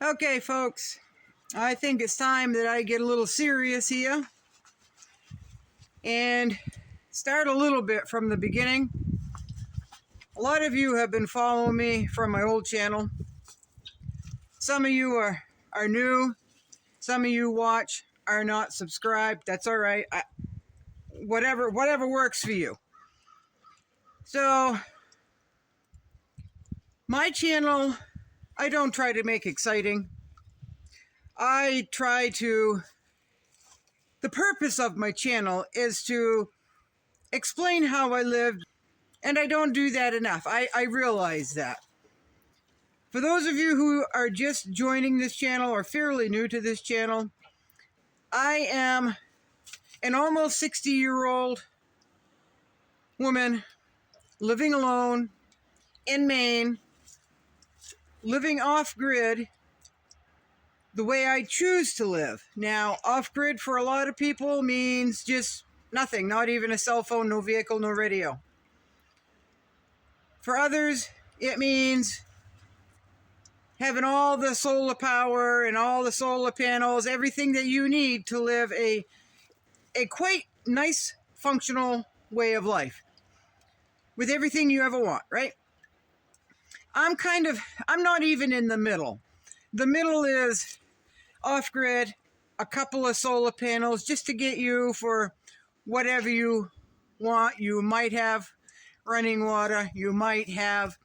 Okay, folks, I think it's time that I get a little serious here and start a little bit from the beginning. A lot of you have been following me from my old channel. Some of you are new. Some of you watch are not subscribed. That's all right. Whatever works for you. So, my channel, I don't try to make exciting. The purpose of my channel is to explain how I live, and I don't do that enough. I realize that. For those of you who are just joining this channel or fairly new to this channel, I am an almost 60-year-old woman living alone in Maine, living off-grid the way I choose to live. Now, off-grid for a lot of people means just nothing, not even a cell phone, no vehicle, no radio. For others, it means having all the solar power and all the solar panels, everything that you need to live a quite nice, functional way of life with everything you ever want, right? I'm not even in the middle. The middle is off-grid, a couple of solar panels just to get you for whatever you want. You might have running water. You might have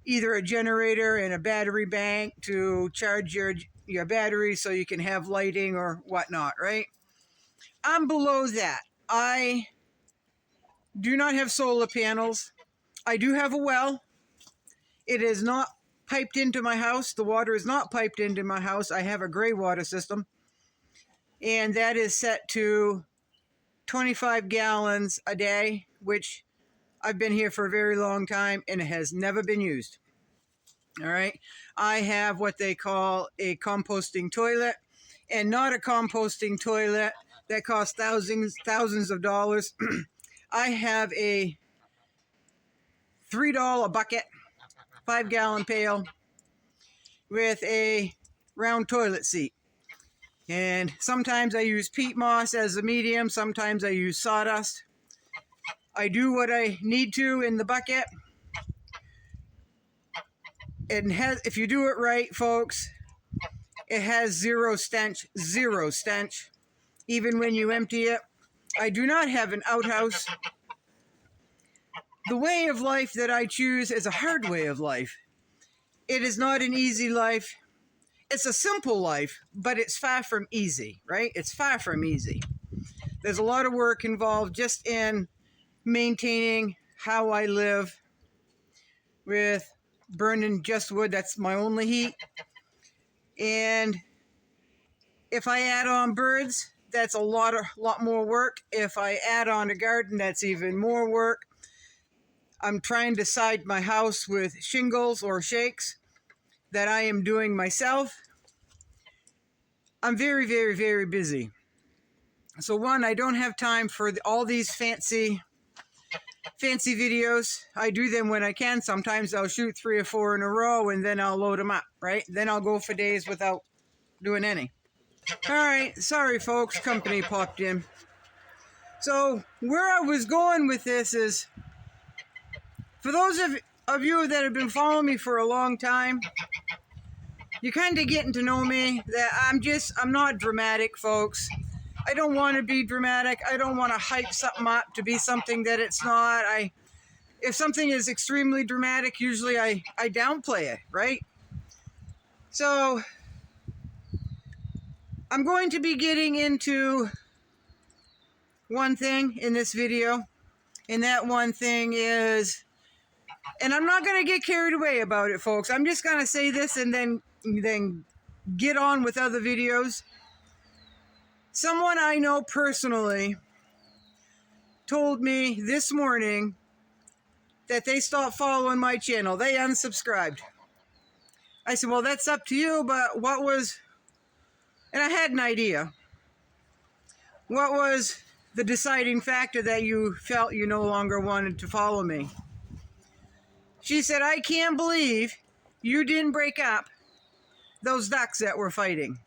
either a generator and a battery bank to charge your battery so you can have lighting or whatnot, right? I'm below that. I do not have solar panels. I do have a well. It is not piped into my house. The water is not piped into my house. I have a gray water system, and that is set to 25 gallons a day, which I've been here for a very long time, and it has never been used. All right. I have what they call a composting toilet, and not a composting toilet that costs thousands of dollars. I have a $3 bucket, 5-gallon pail with a round toilet seat. And sometimes I use peat moss as a medium. Sometimes I use sawdust. I do what I need to in the bucket. If you do it right, folks, it has zero stench, even when you empty it. I do not have an outhouse. The way of life that I choose is a hard way of life. It is not an easy life. It's a simple life, but it's far from easy, right? It's far from easy. There's a lot of work involved just in maintaining how I live with burning just wood. That's my only heat. And if I add on birds, that's a lot more work. If I add on a garden, that's even more work. I'm trying to side my house with shingles or shakes that I am doing myself. I'm very, very, very busy. So one, I don't have time for all these fancy videos. I do them when I can. Sometimes I'll shoot 3 or 4 in a row and then I'll load them up, right? Then I'll go for days without doing any. All right, sorry folks, company popped in. So where I was going with this is, for those of you that have been following me for a long time, you're kind of getting to know me, that I'm not dramatic, folks. I don't want to be dramatic. I don't want to hype something up to be something that it's not. If something is extremely dramatic, usually I downplay it, right? So I'm going to be getting into one thing in this video, and that one thing is, and I'm not going to get carried away about it, folks. I'm just going to say this and then get on with other videos. Someone I know personally told me this morning that they stopped following my channel. They unsubscribed. I said, well, that's up to you, but what was... And I had an idea. What was the deciding factor that you felt you no longer wanted to follow me? She said, I can't believe you didn't break up those ducks that were fighting.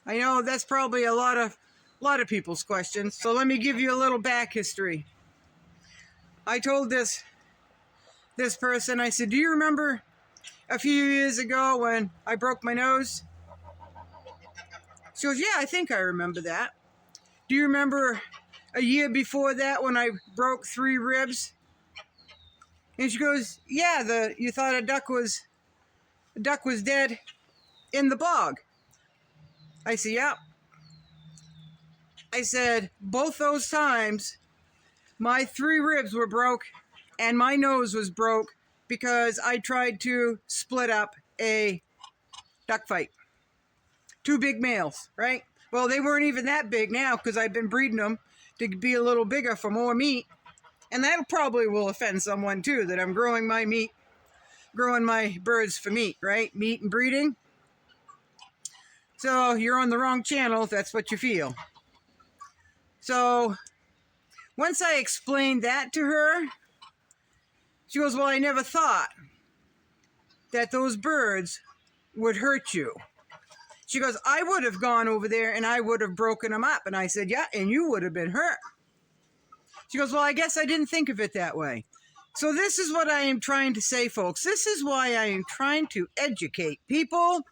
I know that's probably a lot of people's questions, so let me give you a little back history. I told this person, I said, do you remember a few years ago when I broke my nose? She goes, yeah, I think I remember that. Do you remember a year before that when I broke 3 ribs? And she goes, yeah, you thought a duck was dead in the bog. I said, yeah. I said, both those times, my 3 ribs were broke and my nose was broke because I tried to split up a duck fight. 2 big males, right? Well, they weren't even that big now because I've been breeding them to be a little bigger for more meat. And that probably will offend someone too, that I'm growing my birds for meat, right? Meat and breeding. So you're on the wrong channel if that's what you feel. So once I explained that to her, she goes, well, I never thought that those birds would hurt you. She goes, I would have gone over there and I would have broken them up. And I said, yeah, and you would have been hurt. She goes, well, I guess I didn't think of it that way. So this is what I am trying to say, folks. This is why I am trying to educate people.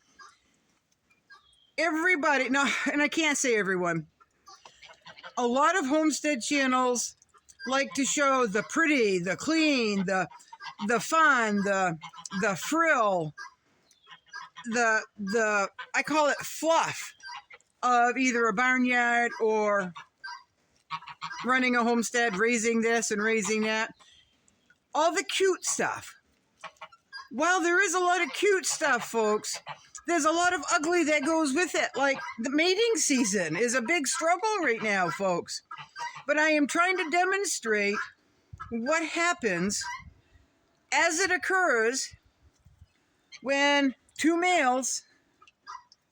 Everybody, no, and I can't say everyone. A lot of homestead channels like to show the pretty, the clean, the fun, the frill, the I call it fluff of either a barnyard or running a homestead, raising this and raising that. All the cute stuff. While there is a lot of cute stuff, folks, there's a lot of ugly that goes with it. Like the mating season is a big struggle right now, folks. But I am trying to demonstrate what happens as it occurs when 2 males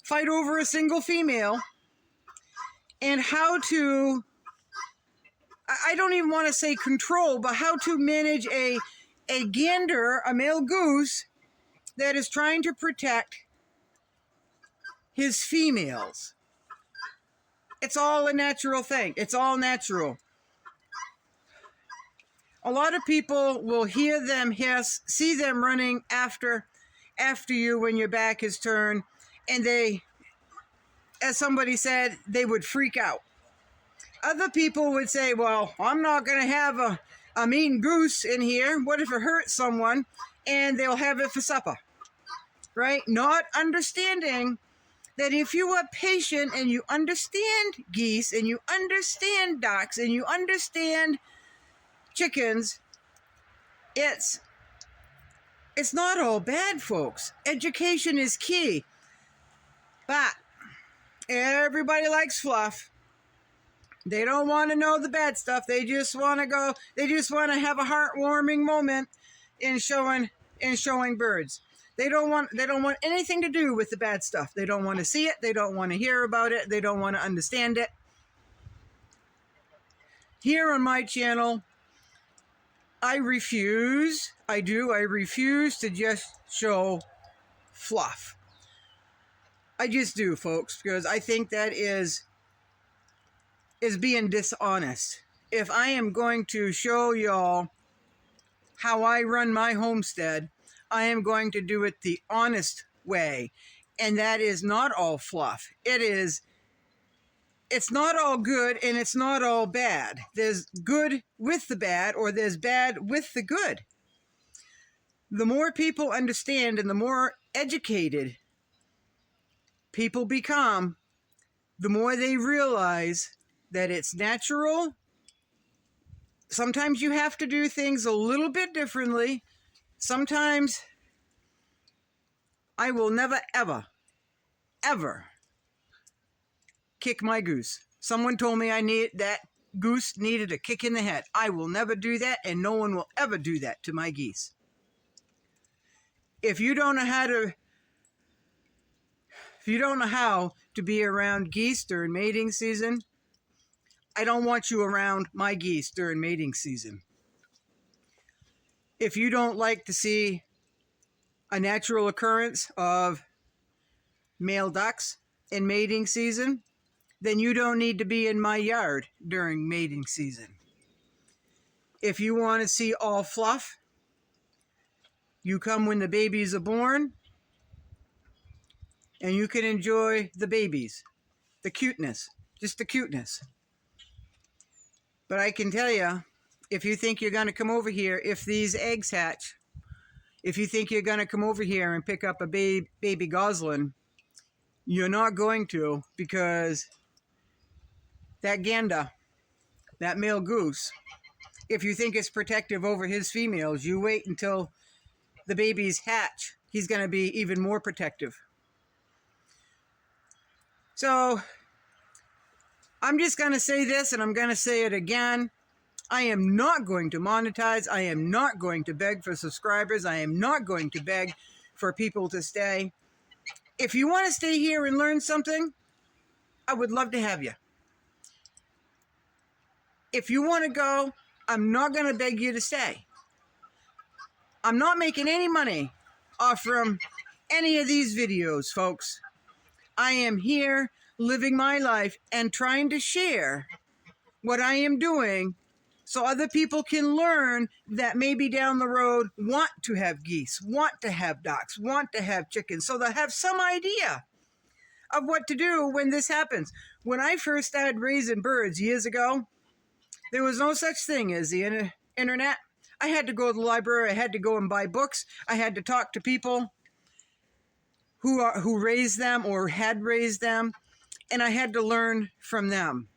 fight over a single female, and how to, I don't even want to say control, but how to manage a gander, a male goose, that is trying to protect his females. It's all a natural thing. It's all natural. A lot of people will hear them hiss, see them running after you when your back is turned, and they, as somebody said, they would freak out. Other people would say, well, I'm not going to have a mean goose in here. What if it hurts someone? And they'll have it for supper, right? Not understanding that if you are patient and you understand geese and you understand ducks and you understand chickens, it's not all bad, folks. Education is key. But everybody likes fluff. They don't want to know the bad stuff. They just want to have a heartwarming moment in showing birds. They don't want anything to do with the bad stuff. They don't want to see it. They don't want to hear about it. They don't want to understand it. Here on my channel, I refuse to just show fluff. I just do, folks, because I think that is being dishonest. If I am going to show y'all how I run my homestead, I am going to do it the honest way. And that is not all fluff. It's not all good and it's not all bad. There's good with the bad, or there's bad with the good. The more people understand and the more educated people become, the more they realize that it's natural. Sometimes you have to do things a little bit differently. Sometimes I will never, ever, ever kick my goose. Someone told me that goose needed a kick in the head. I will never do that, and no one will ever do that to my geese. If you don't know how to be around geese during mating season, I don't want you around my geese during mating season. If you don't like to see a natural occurrence of male ducks in mating season, then you don't need to be in my yard during mating season. If you want to see all fluff, you come when the babies are born, and you can enjoy the babies, the cuteness, just the cuteness. But I can tell you, if you think you're going to come over here, if these eggs hatch, if you think you're going to come over here and pick up a baby goslin, you're not going to, because that gander, that male goose, if you think it's protective over his females, you wait until the babies hatch. He's going to be even more protective. So I'm just going to say this, and I'm going to say it again. I am not going to monetize. I am not going to beg for subscribers. I am not going to beg for people to stay. If you want to stay here and learn something, I would love to have you. If you want to go, I'm not going to beg you to stay. I'm not making any money off from any of these videos, folks. I am here living my life and trying to share what I am doing so other people can learn that maybe down the road want to have geese, want to have ducks, want to have chickens, so they'll have some idea of what to do when this happens. When I first started raising birds years ago, there was no such thing as the internet. I had to go to the library. I had to go and buy books. I had to talk to people who raised them or had raised them, and I had to learn from them.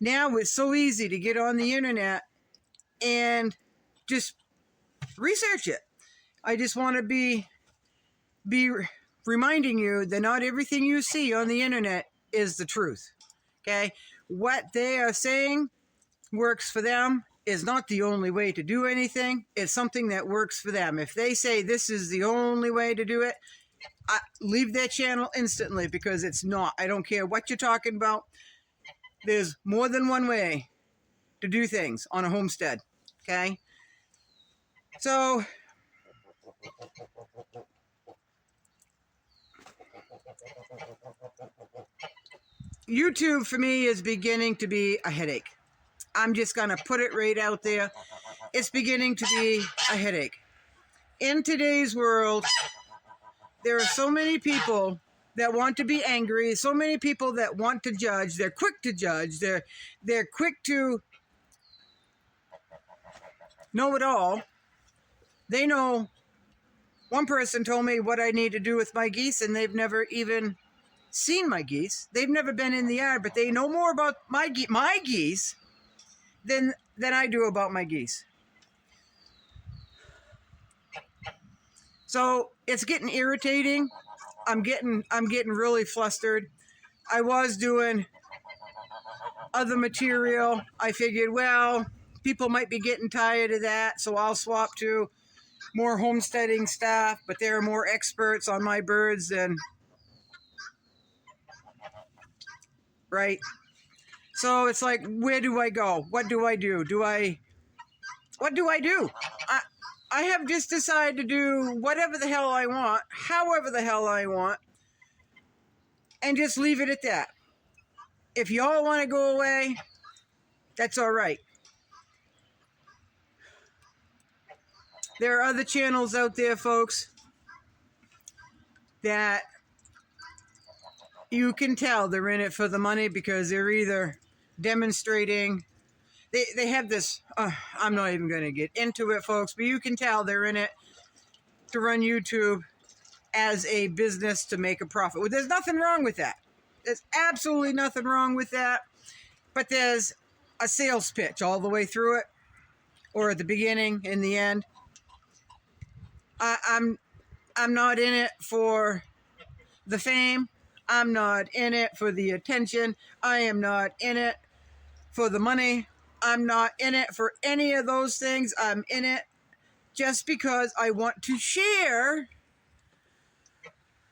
Now it's so easy to get on the internet and just research it. I just want to be reminding you that not everything you see on the internet is the truth. Okay? What they are saying works for them is not the only way to do anything. It's something that works for them. If they say this is the only way to do it, leave their channel instantly, because it's not. I don't care what you're talking about. There's more than one way to do things on a homestead, okay? So, YouTube for me is beginning to be a headache. I'm just going to put it right out there. It's beginning to be a headache. In today's world, there are so many people that want to be angry, so many people that want to judge. They're quick to judge. They're quick to know it all. They know. One person told me what I need to do with my geese, and they've never even seen my geese. They've never been in the yard, but they know more about my geese than I do about my geese. So it's getting irritating. I'm getting really flustered. I was doing other material. I figured, well, people might be getting tired of that, so I'll swap to more homesteading stuff, but there are more experts on my birds than... Right? So it's like, where do I go? What do I do? What do I do? I have just decided to do whatever the hell I want, however the hell I want, and just leave it at that. If y'all want to go away, that's all right. There are other channels out there, folks, that you can tell they're in it for the money, because they're either demonstrating... They have this, I'm not even going to get into it, folks, but you can tell they're in it to run YouTube as a business to make a profit. Well, there's nothing wrong with that. There's absolutely nothing wrong with that. But there's a sales pitch all the way through it, or at the beginning, in the end. I'm not in it for the fame. I'm not in it for the attention. I am not in it for the money. I'm not in it for any of those things. I'm in it just because I want to share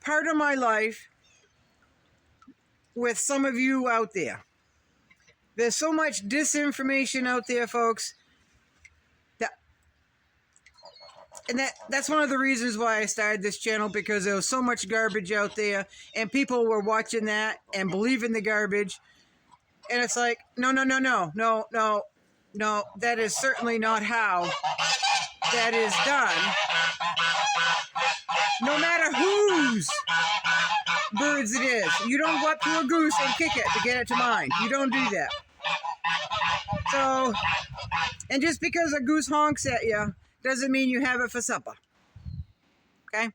part of my life with some of you out there. There's so much disinformation out there, folks, that And that's one of the reasons why I started this channel, because there was so much garbage out there and people were watching that and believing the garbage. And it's like, no, that is certainly not how that is done. No matter whose birds it is. You don't go up to a goose and kick it to get it to mine. You don't do that. So, and just because a goose honks at you doesn't mean you have it for supper. Okay?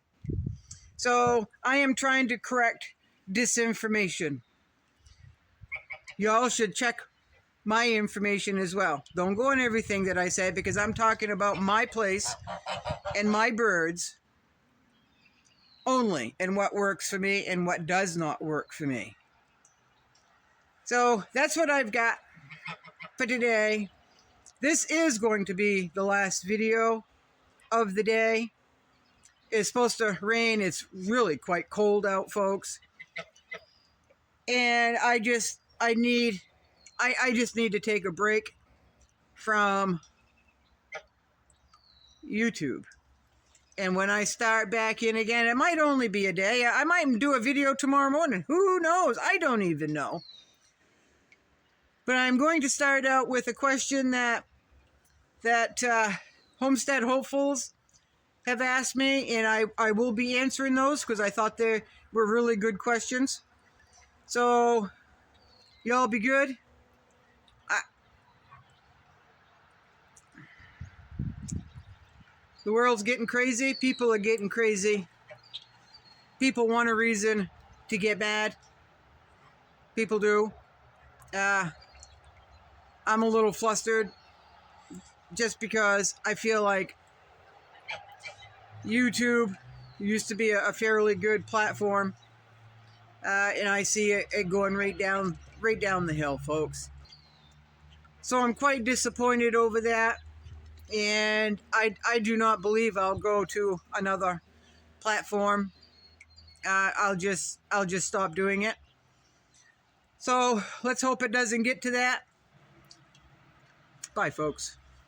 So, I am trying to correct disinformation. Y'all should check my information as well. Don't go on everything that I say, because I'm talking about my place and my birds only, and what works for me and what does not work for me. So that's what I've got for today. This is going to be the last video of the day. It's supposed to rain. It's really quite cold out, folks. And I just need to take a break from YouTube. And when I start back in again, it might only be a day. I might do a video tomorrow morning. Who knows? I don't even know. But I'm going to start out with a question that homestead hopefuls have asked me, and I will be answering those because I thought they were really good questions. So, y'all be good. The world's getting crazy. People are getting crazy. People want a reason to get mad. People do. I'm a little flustered just because I feel like YouTube used to be a fairly good platform, and I see it going right down the hill, folks. So I'm quite disappointed over that, and I do not believe I'll go to another platform. I'll just stop doing it. So let's hope it doesn't get to that. Bye, folks.